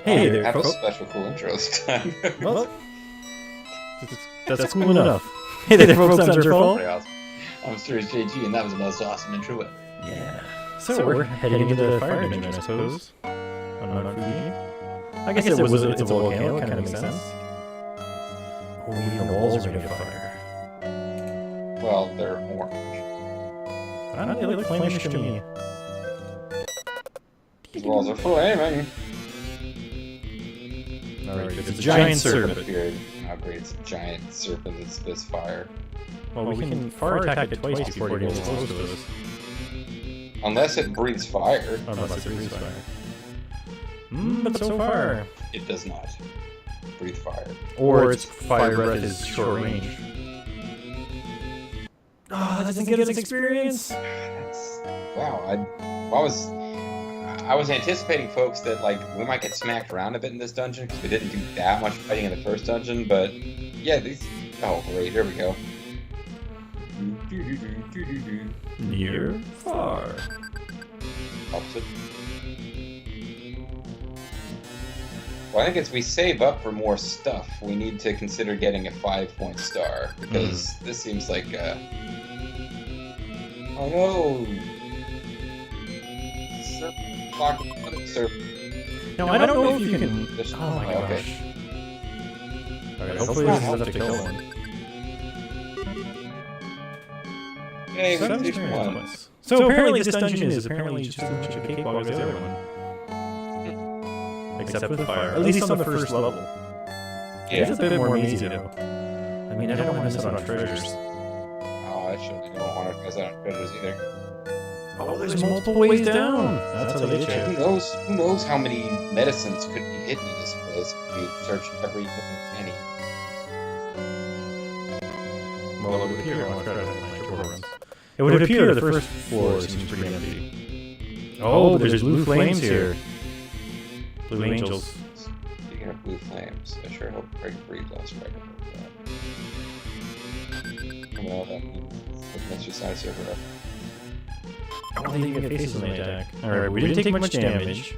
Hey there, have folks. a special cool intro this time. Well, that's cool enough. Hey there, folks. I'm Zerfall. Pretty awesome. I'm MysteriousJG, and that was the most awesome intro ever. Yeah. So we're heading into the fire dimension, I suppose. On Mount Fuji. I guess it's a volcano. It kind of makes sense. Oh, even the walls are made of fire. Well, they're orange. I don't know, they look flamish to me. These walls are flaming. Alright, it's a giant serpent. Beard. How great, it's a giant serpent that spits fire. Well, we can fire attack it twice before it gets close to us. Unless it breathes fire. Unless it breathes fire. But so far, it does not breathe fire. Or its fire breath is short range. Oh, that doesn't give us experience! Wow, I was anticipating, folks, that like we might get smacked around a bit in this dungeon because we didn't do that much fighting in the first dungeon, but yeah, these. Oh great, here we go. Near, far. Opposite. Well, I think as we save up for more stuff, we need to consider getting a 5-point star because this seems like. Oh no! Serpent. No, I don't know if you can. There's... Oh my gosh. Okay. Alright, hopefully this is enough to kill one. Yay, we So finished one. So apparently this dungeon is apparently just as much a cakewalk as the other one. Except with fire. At least on the first level. Yeah. It's a bit more easy though. I mean, I don't want to miss out on treasures. Oh, I certainly don't want to miss out on treasures either. Oh, there's multiple ways down. That's how they get you. Who knows how many medicines could be hidden in this place if we searched every little penny. Well, it would appear on my triple runs. It would appear the first floor seems pretty empty. Oh, but there's blue flames here. Blue angels. Speaking of blue flames, I sure hope Greg Breed lost right about that. Well, that makes you sign server up. Oh, they even get faces when they attack. Alright, we didn't take much damage.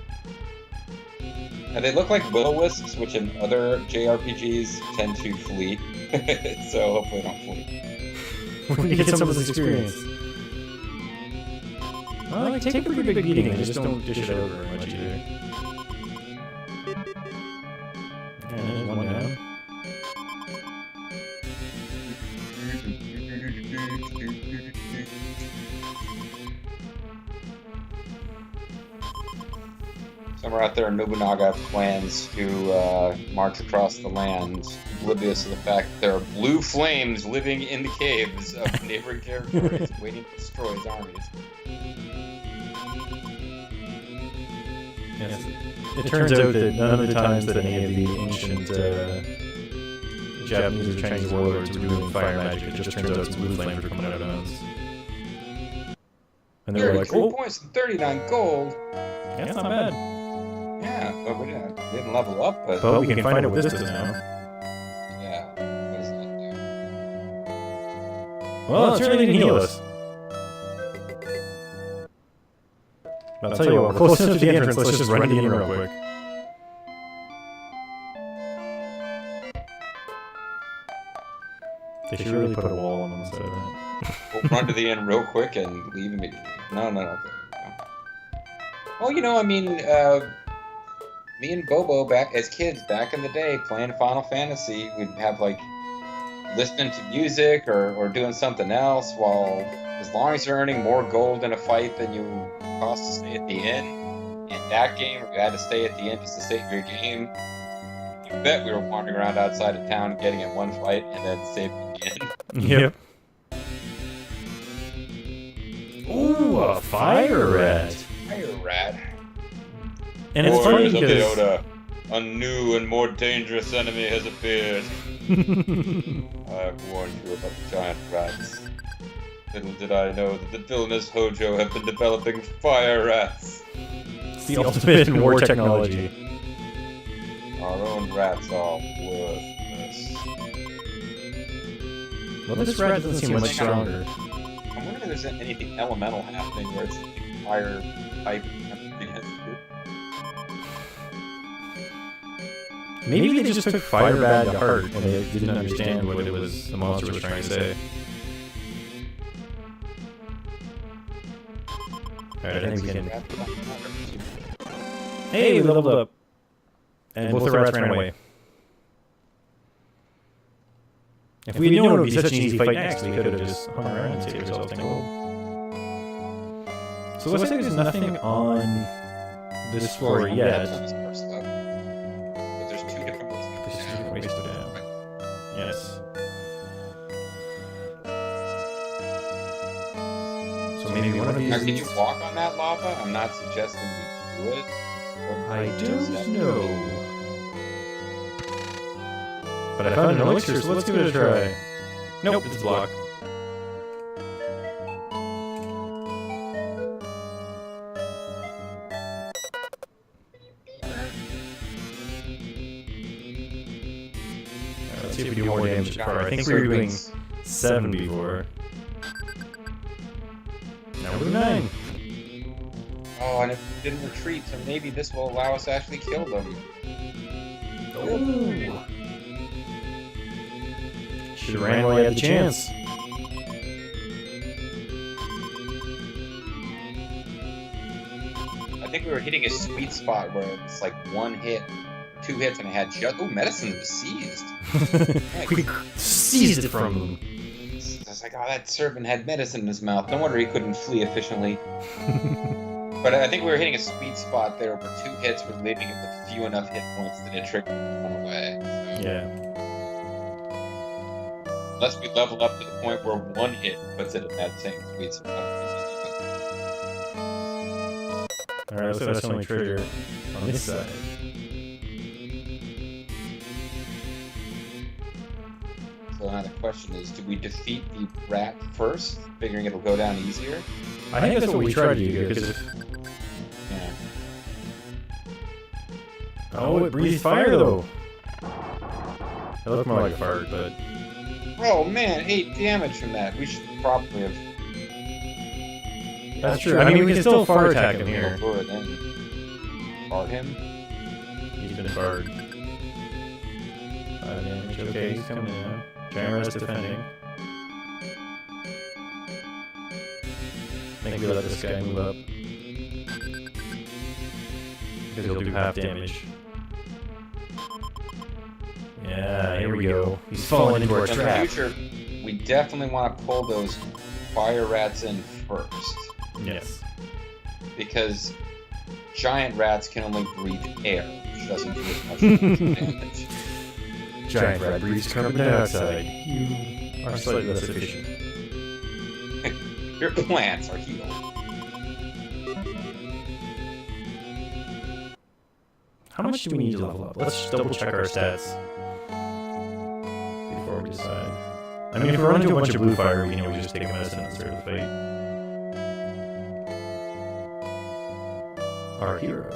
And they look like will-o-wisps, which in other JRPGs tend to flee. So hopefully they don't flee. We get some of this experience. Well, like, take a pretty big beating and just don't dish it over very much either. Okay, there's one down. Somewhere out there, Nobunaga plans to march across the land, oblivious to the fact that there are blue flames living in the caves of neighboring territories, waiting to destroy his armies. Yes. It turns out that none of the times that any of the ancient Japanese or Chinese warlords were doing fire magic, it just turns out some blue flames were coming out of mountains. And they were like, 33 points and 39 gold! Yeah, that's not bad. Yeah, but we didn't level up, but We can find out what this does now. yeah, what does that do? Well, it certainly didn't heal us. I'll tell you what, we're close enough to the entrance, let's just run to the inn real quick. They should really put a wall on them instead of that. We'll run to the inn real quick and leave immediately. No. Well, you know, I mean, me and Bobo as kids back in the day playing Final Fantasy, we'd have like listening to music or doing something else while, as long as you're earning more gold in a fight than you cost to stay at the inn. In that game, you had to stay at the inn just to save your game. You bet we were wandering around outside of town getting in one fight and then saving the inn. Yep. Ooh, a fire rat. Fire rat. And it's funny Warriors of because... Leota, a new and more dangerous enemy has appeared. I've warned you about the giant rats. Little did I know that the villainous Hojo have been developing fire rats. It's the ultimate in war technology. Our own rats are worthless. Well, this rat doesn't seem much stronger. I'm wondering if there's anything elemental happening where it's fire type against it. Maybe they just took fire bad to heart and they didn't understand what it was the monster was trying to say. Alright, I think we can... Hey, we leveled up! And both the rats ran away. If we had known it would be such an easy fight next, we could have just hung around and saved ourselves 10 gold. So let's say there's nothing on this floor yet. But there's 2 different ways. There's 2 different ways to go down. Yes. So maybe one of these... Now, can you walk on that lava? I'm not suggesting we do it. I don't know. But I found an elixir, so let's give it a try. Nope, it's blocked. Let's see if we do more damage this far. I think we were doing 7 before. Now we're 9. Oh, and it didn't retreat, so maybe this will allow us to actually kill them. Oh. Should've ran while you had the chance. I think we were hitting a sweet spot where it's like 1 hit, 2 hits, and it had just... Oh, medicine was seized. We seized it from him. I was like, oh, that servant had medicine in his mouth. No wonder he couldn't flee efficiently. But I think we were hitting a sweet spot there where 2 hits were leaving it with few enough hit points that it triggered him to run away. So. Yeah. Unless we level up to the point where 1 hit puts it at that same sweet spot. Alright, so that's the only trigger on this side. So now the question is, do we defeat the rat first, figuring it'll go down easier? I think that's what we tried to do here, because if... Yeah. Oh, it breathes fire, though! It looked more like a fart, but... Oh man, 8 damage from that. We should probably have... That's true. I mean, we can still fart attack him here. Fart him? He's been farted. 5 damage. Okay, he's coming in now. Giant Rat's defending. I think we let this guy move up. Because he'll do half damage. Yeah, here we go. He's falling into our In the trap. future, we definitely want to pull those fire rats in first. Yes. Because giant rats can only breathe air, which doesn't do as much damage. Giant rat breathes carbon dioxide. You are slightly less efficient. Your plants are healed. How much do we need to level up? Let's double check our stats before we decide. I mean, if we run into a bunch of blue fire, we just take a medicine and start the fight. Our hero.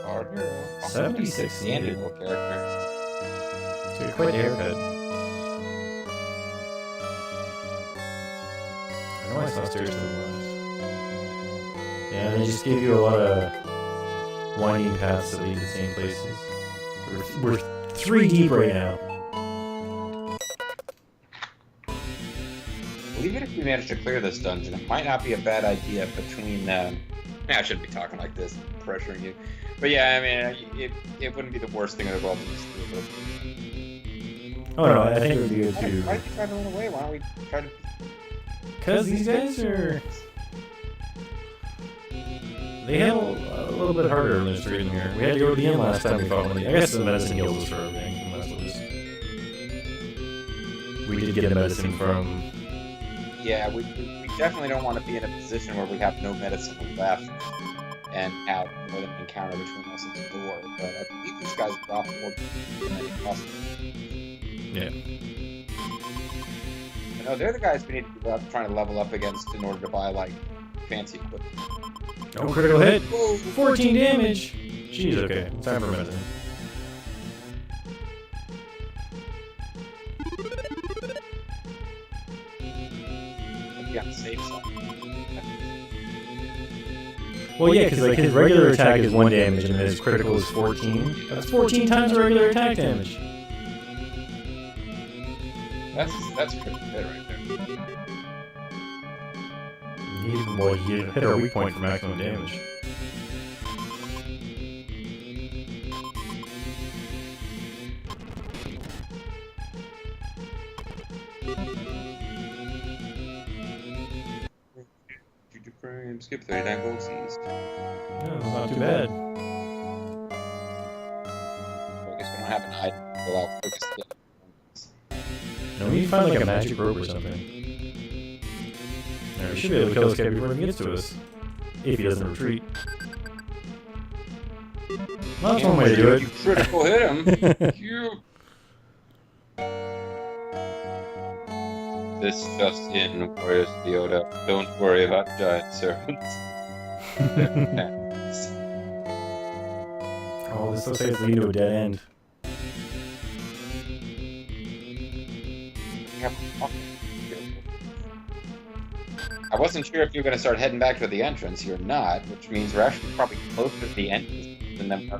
Our hero. 76 needed. Amiable character. So quite the haircut. I know I saw stairs to the left. Yeah, they just give you a lot of winding paths that lead to the same places. We're 3 deep right now. Well, even if we manage to clear this dungeon, it might not be a bad idea between... I shouldn't be talking like this, pressuring you. But yeah, I mean, it wouldn't be the worst thing in the world to just do it. Oh no, I think it would be good too. Why did you try to run away? Why don't we try to... Because these guys are... They had a little bit harder in this region here. We had to go to the end last time we fought one of these. I guess the medicine heals us for everything. We did get the medicine from... Yeah, we definitely don't want to be in a position where we have no medicine left and have more than an encounter between us and the door. But I believe these guys drop more than any possible. Yeah. No, they're the guys we need to be trying to level up against in order to buy, like, fancy equipment. Oh, critical hit! Whoa, 14 damage! Jeez, okay. Time for medicine. Yeah, safe side. Well, yeah, because like his regular attack is 1 damage and his critical is 14. That's 14 times the regular attack damage. That's a critical hit right there. Well, he hit our weak point for maximum damage. Skip 39 gold seized. Yeah, that's not too bad. Well, I guess we don't have an item to go out quickest hit. No, we need to find like a magic rope or something. Alright, we should be able to kill this guy before he gets to us. If he doesn't retreat. Well, that's one way to do it. You critical hit him. You. This just in, where's Yoda? Don't worry about giant servants. Oh, this looks like it's leading to a dead end. I wasn't sure if you were going to start heading back to the entrance. You're not, which means we're actually probably closer to the entrance than them.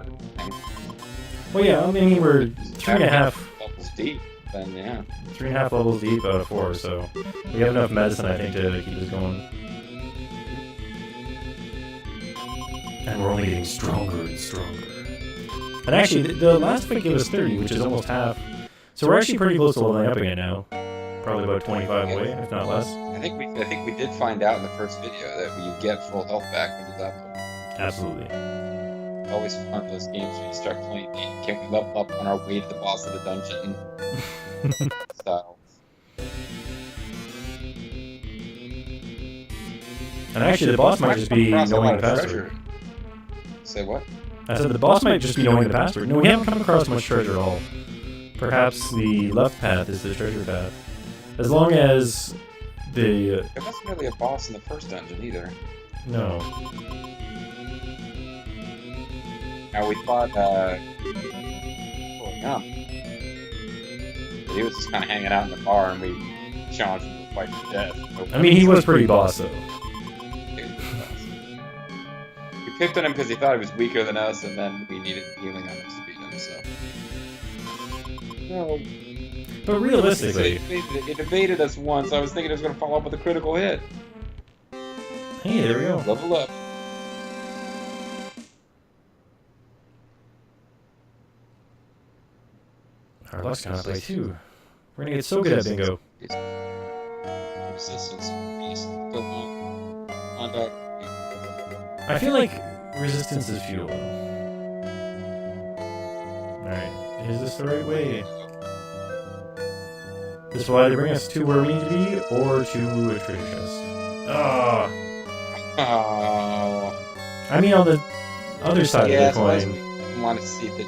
Well, yeah, I mean, we're 3.5 levels deep. Then yeah, 3.5 levels deep out of 4, so we have enough medicine, I think, to keep us going. And we're only getting stronger and stronger. And actually, the last fight gave us 30, which is almost half. So we're actually pretty close to leveling up again now. Probably about 25 away, if not less. I think we did find out in the first video that you get full health back when you level. Absolutely. Always fun those games when you start playing. Can we level up on our way to the boss of the dungeon? Style. And actually, the boss might just be knowing the password. Say what? I said the boss might just be knowing the password. No, we haven't come across much treasure at all. Perhaps the left path is the treasure path. As long as the... There wasn't really a boss in the first dungeon either. No. Now we fought, he was just kind of hanging out in the bar and we challenged him to fight to death. I mean, he was pretty boss, though. We picked on him because he thought he was weaker than us, and then we needed healing items to beat him, so... No. But realistically... It evaded us once. I was thinking it was going to follow up with a critical hit. Hey, there we go. Level up. Our luck's gonna play too. We're gonna get so good at bingo. Resistance. Beast. Go on. Contact. I feel like resistance is futile. Alright, is this the right way? This will either bring us to where we need to be, or to a treasure chest. Ah! Oh. I mean, on the other side of the coin. We want to see the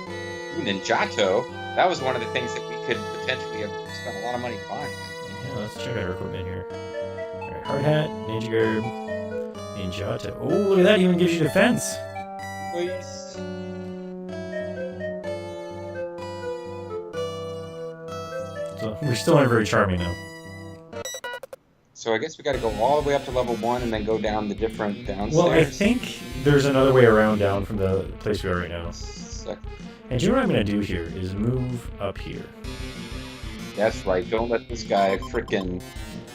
Ninjato. That was one of the things that we could potentially have spent a lot of money buying. Yeah, let's check out our equipment here. Alright, hard hat, ninja garb, Ninjato. Oh, look at that, even gives you defense. Please. So we're still not very charming now. So I guess we got to go all the way up to level 1 and then go down the different downstairs. Well, I think there's another way around down from the place we are right now. And you know what I'm going to do here is move up here. That's right. Don't let this guy frickin'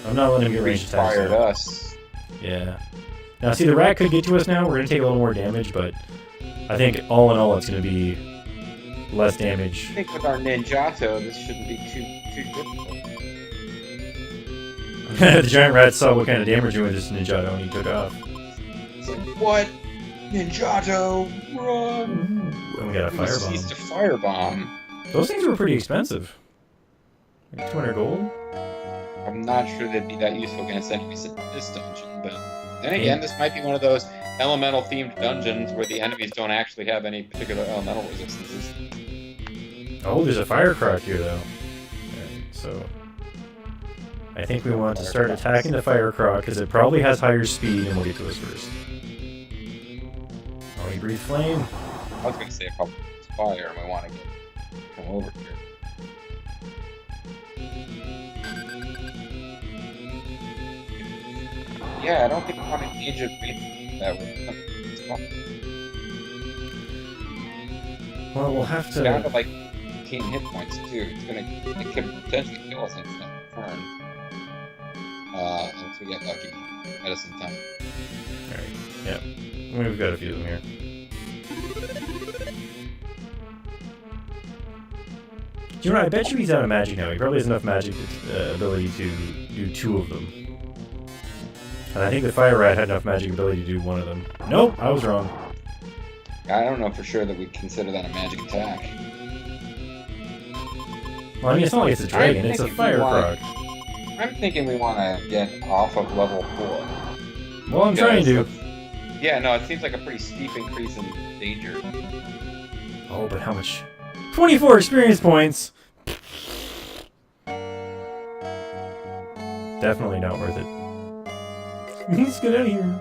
I'm not letting him get ranged attacks. Fired us. Yeah. Now, see, the rat could get to us now. We're going to take a little more damage, but I think all in all, it's going to be less damage. I think with our Ninjato, this shouldn't be too difficult. The giant rat saw what kind of damage you with this Ninjato and he took off. It's like, what? Ninjato, run! And we got a firebomb. He seized a firebomb. Those things were pretty expensive. Like 200 gold? I'm not sure they'd be that useful against enemies in this dungeon, but then again, this might be one of those elemental-themed dungeons where the enemies don't actually have any particular elemental resistances. Oh, there's a fire croc here, though. Alright, so... I think we want to start attacking the fire croc, because it probably has higher speed, and will get to us first. Oh, you breathe flame? I was going to say if it's fire and we want to come over here. Yeah, I don't think we want to engage it that way. Well, we'll have to. Down to like 18 hit points too. It could potentially kill us in that turn. Unless we get lucky. Medicine time. Alright, yep. We've got a few of them here. You know what, I bet you he's out of magic now. He probably has enough magic ability to do 2 of them. And I think the Fire Rat had enough magic ability to do 1 of them. Nope, I was wrong. I don't know for sure that we consider that a magic attack. Well, I mean, it's not like it's a dragon, it's a fire frog. I'm thinking we want to get off of level 4. Well, I'm trying to. Yeah, no, it seems like a pretty steep increase in danger. Oh, but how much? 24 experience points! Definitely not worth it. Let's get out of here.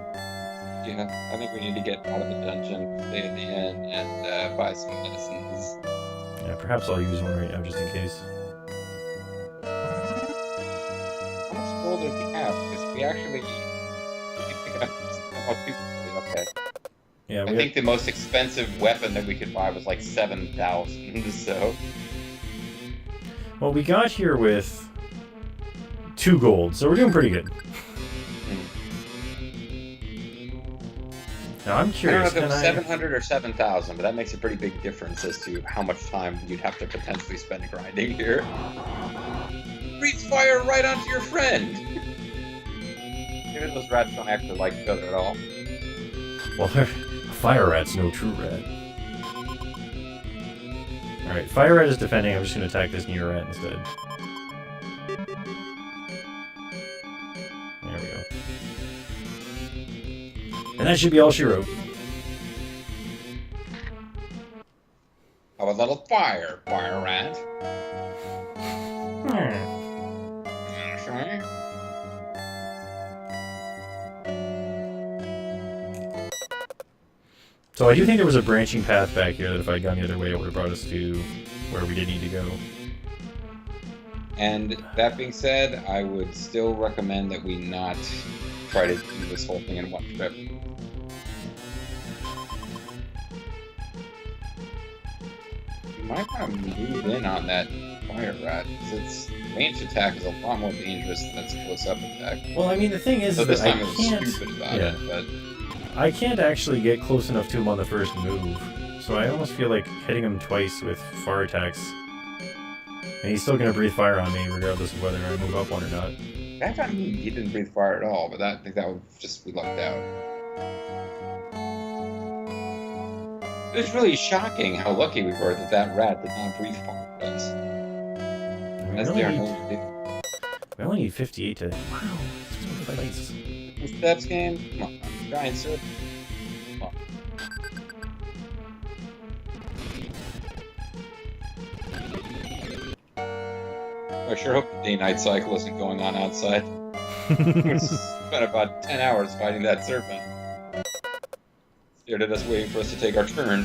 Yeah, I think we need to get out of the dungeon, stay at the inn, and buy some medicines. Yeah, perhaps I'll use one right now just in case. How much gold did we have? Because we actually pick up okay. Yeah, I think the most expensive weapon that we could buy was like 7,000. So. Well, we got here with 2 gold, so we're doing pretty good. Now I'm curious. I don't know if it was 700 or 7,000, but that makes a pretty big difference as to how much time you'd have to potentially spend grinding here. Breathe fire right onto your friend. Maybe those rats don't actually like each other at all. Well, a fire rat's no true rat. Alright, fire rat is defending. I'm just going to attack this near rat instead. There we go. And that should be all she wrote. How a little fire rat. Sure. So I do think there was a branching path back here that if I had gone the other way, it would have brought us to where we did need to go. And that being said, I would still recommend that we not try to do this whole thing in one trip. You might want to move in on that fire rat, because its ranged attack is a lot more dangerous than its close-up attack. Well, I mean, the thing is so that this time I I was can't... stupid about it, but... I can't actually get close enough to him on the first move, so I almost feel like hitting him twice with fire attacks. And he's still going to breathe fire on me, regardless of whether I move up one or not. That time he didn't breathe fire at all, but I think that would just be lucked out. It was really shocking how lucky we were that that rat did not breathe fire at us. We only need 58 to... Wow, that's really fights. Steps game? Come on, try and serve. I sure hope the day-night cycle isn't going on outside. We spent about 10 hours fighting that serpent. Stared at us waiting for us to take our turn.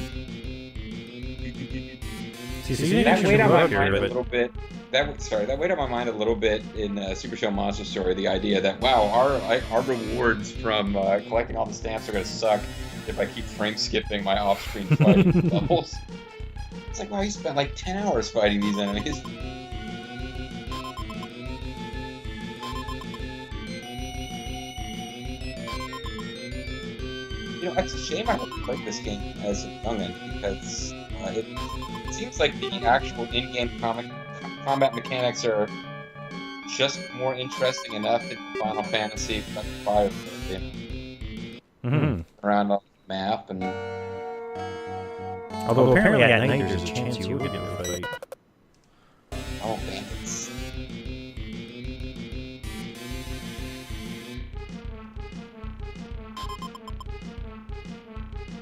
That weighed on my mind a little bit. That weighed on my mind a little bit in Super Show Monster Story. The idea that, wow, our rewards from collecting all the stamps are going to suck if I keep frame skipping my off-screen fighting levels. It's like, wow, you spent like 10 hours fighting these enemies. You know, it's a shame I haven't played this game as a youngin' because it seems like the actual in-game combat mechanics are just more interesting enough in Final Fantasy than Fire, around on the map and. Although apparently at night there's a chance you will get into a fight. Oh, bandits.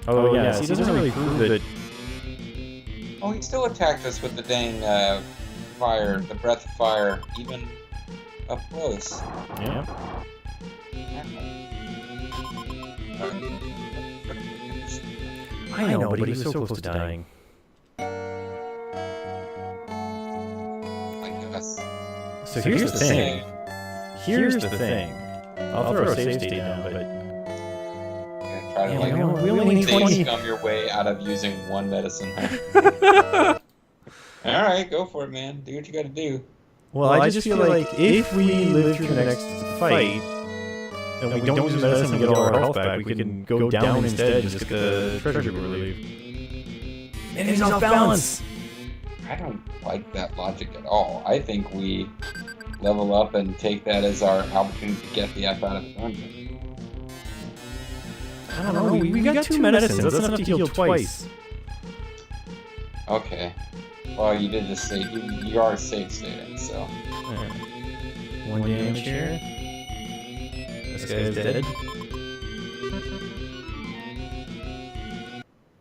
Oh yeah, he doesn't really prove that. Oh, he still attacked us with the dang fire, the breath of fire, even up close. Yeah. I know, but he was so close to dying. I guess. So here's the thing. Here's the thing. I'll throw a save state down, but... Yeah, try try to Yeah, like we only need 20. scum your way out of using one medicine. Huh? All right, go for it, man. Do what you got to do. Well, I just feel like if we live through the next fight, and we don't use medicine and get all our health back, we can go down instead and just get the treasure we relieve. And he's off balance! I don't like that logic at all. I think we level up and take that as our opportunity to get the F out of the dungeon. I don't know, we got 2 medicines, that's enough to heal twice. Okay. Well, you did just say you are safe stating, so. Right. 1 damage here. This guy's dead.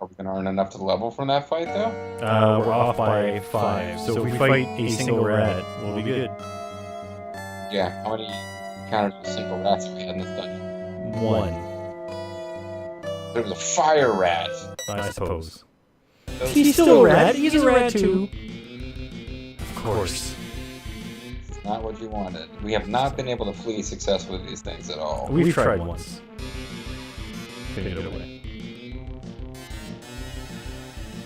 Are we gonna earn enough to level from that fight, though? We're off by 5, so if we fight a single rat, we'll be good. Yeah, how many encounters with single rats have we had in this dungeon? 1, There was a fire rat. I suppose. He's still a rat. He's a rat too. Of course. This is not what you wanted. We have not been able to flee successfully with these things at all. We've tried once. Couldn't get away.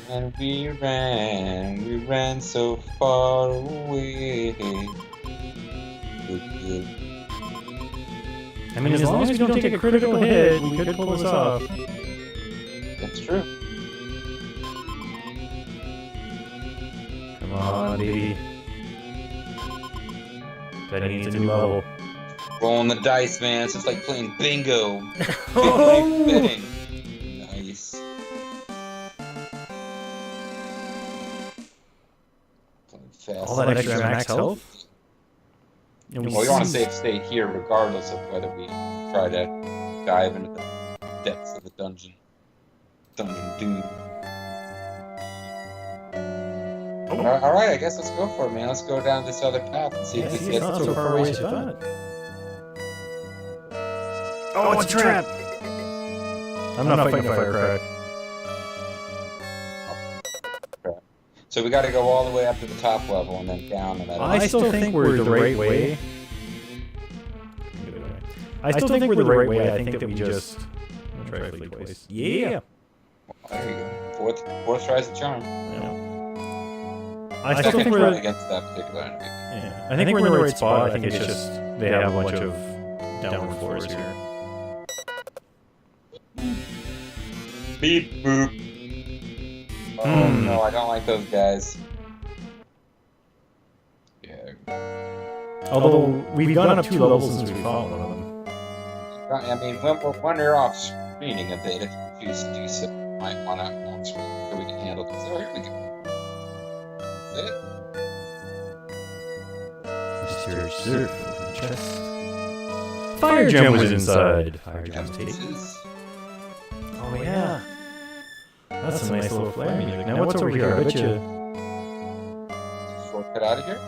And we ran so far away. I mean, as long as we don't take a critical hit, we could pull this off. That's true. Come on, baby. That needs a new level. Rolling the dice, man. It's just like playing bingo. Oh! Betting. Nice. Playing fast. All that extra max health? Well, you want to save state here regardless of whether we try to dive into the depths of the dungeon. Dungeon Doom. Alright, I guess let's go for it, man. Let's go down this other path and see if we can get not to so it. far away as you thought. Oh, it's a trap! I'm not fighting a firecrack. So we gotta go all the way up to the top level and then down and that. I still think we're the right way. I still think we're the right way. I think that we just try to flee twice. Yeah! There you go. Fourth tries the charm. I still think we're against that particular enemy. Yeah, I think we're in the right spot. I think it's just they have a bunch of downward floors here. Beep boop. Oh no, I don't like those guys. Yeah. Although we've gone up 2 levels since we fought one of them. I mean, when you're off screening a bit, if you choose to do so, you might want to on screen so we can handle this. Oh, here we go. That's it. Mysterious Zerfall chest. Fire gem was inside. Fire gem's taken. Oh yeah. That's a nice little flare music. Now what's over here? I bet you. Shortcut out of here.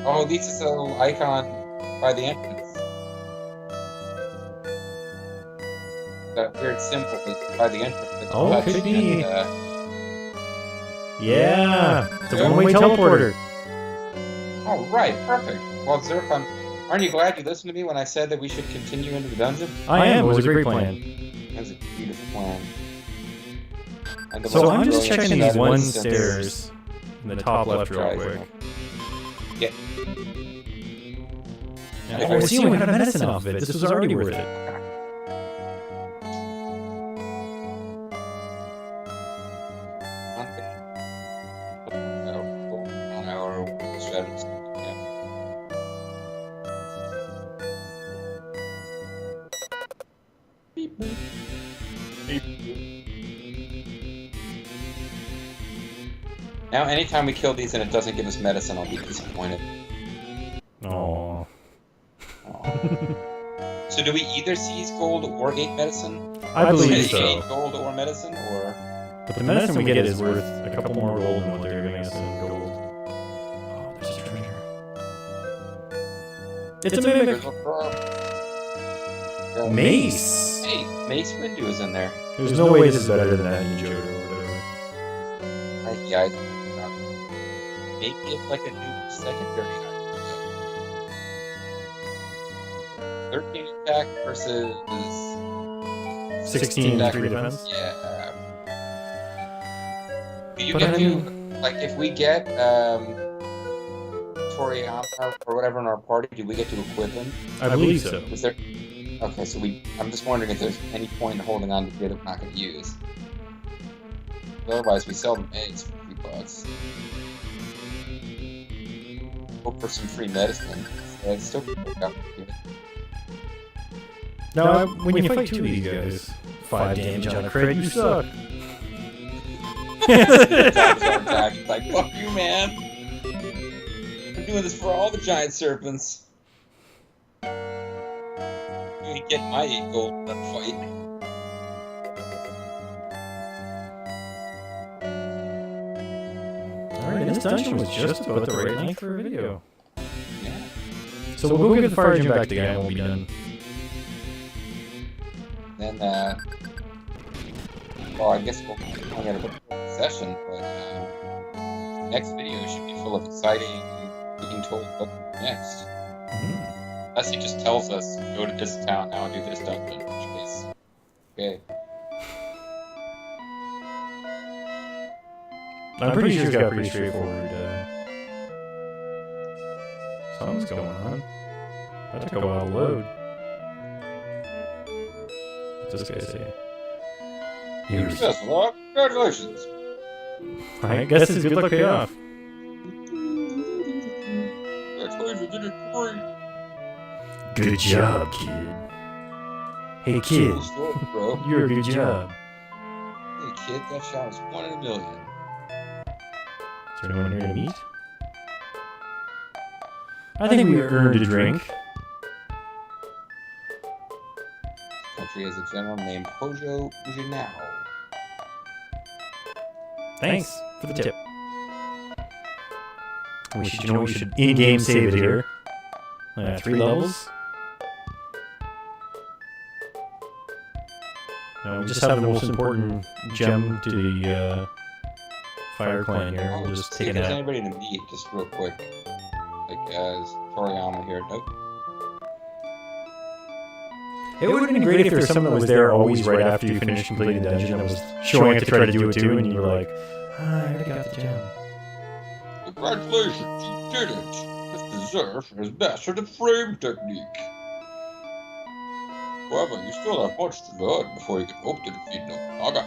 Oh, this is a little icon by the entrance. That weird symbol by the entrance. Oh, could be. Yeah, it's a one-way teleporter. Oh, right, perfect. Well, Zerf, aren't you glad you listened to me when I said that we should continue into the dungeon? I am. It was a great plan. That was a beautiful plan. And So I'm just checking these 1 stairs in the top left real quick. Yeah. Oh, see, we got a medicine off of it. This was already worth it. Now, anytime we kill these and it doesn't give us medicine, I'll be disappointed. Aww. So do we either seize gold or 8 medicine? I believe so. 8 gold or medicine, or? But the medicine we get is worth a couple more gold than what they're giving us in gold. Oh, there's a treasure. It's a mimic. Mace. Hey, Mace Windu is in there. There's no way this is better than that in Johto or whatever. Yeah, maybe it's like a new secondary item. 13 attack versus 16 3 defense. Yeah. Do you But get I to mean- like if we get Toriyama or whatever in our party? Do we get to equip him? I believe so. Is there? Okay, so I'm just wondering if there's any point in holding on to gear that we're not going to use. Otherwise, we sell them eggs for $3. Hope for some free medicine. Yeah, it's still work out good. No, when you fight 2 of these guys, 5 damage on a crit, you suck. It's like, fuck you, man. I'm doing this for all the giant serpents. You ain't getting my 8 gold in that fight. Alright, this dungeon was just about the right length for a video. Yeah. So we'll go get the fire gym back again and we'll be done. Then, well, I guess we'll get a session, but next video should be full of exciting being told what next. Unless he just tells us, go to this town now and do this dungeon, in which case, okay. I'm pretty sure it's got pretty straightforward something's going on. That took a while to load. What's this guy say? Here's... Successful, congratulations! I guess his good luck paid off. Congratulations, you did great! Good job, kid. Hey, kid. Cool story, bro. You're a good job. Hey, kid, that shot was 1 in a million. Is there anyone here to meet? I think we earned a drink. Country has a general named Hojo Ujinao. Thanks for the tip. We should in-game save it here. 3 levels. No, we just have the most important gem to the Fire Clan here. We'll just take if it there's out. anybody to meet, just real quick. Like, is Toriyama here? Nope. It would have been great if there was someone that was there always right after you finished completing the dungeon that was showing up to try to do it too, and you were like, I already got the gem. Congratulations, you did it! Mr. Zerf has mastered the frame technique. However, you still have much to learn before you can hope to defeat Nobunaga.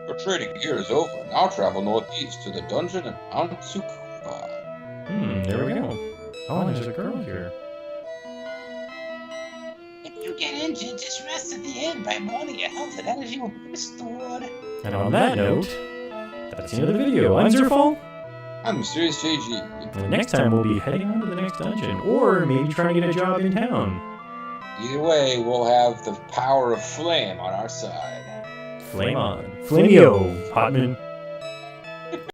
Your training here is over. Now travel northeast to the dungeon in Mount Tsukuba. There we go. Oh, there's a girl here. If you get injured, just rest at the inn. By morning, your health and energy will be restored. And on that note, that's the end of the video. I'm Zerfall. I'm MysteriousJG. And next time we'll be heading on to the next dungeon, or maybe trying to get a job in town. Either way, we'll have the power of flame on our side. Flame on. Flameo, Hotman.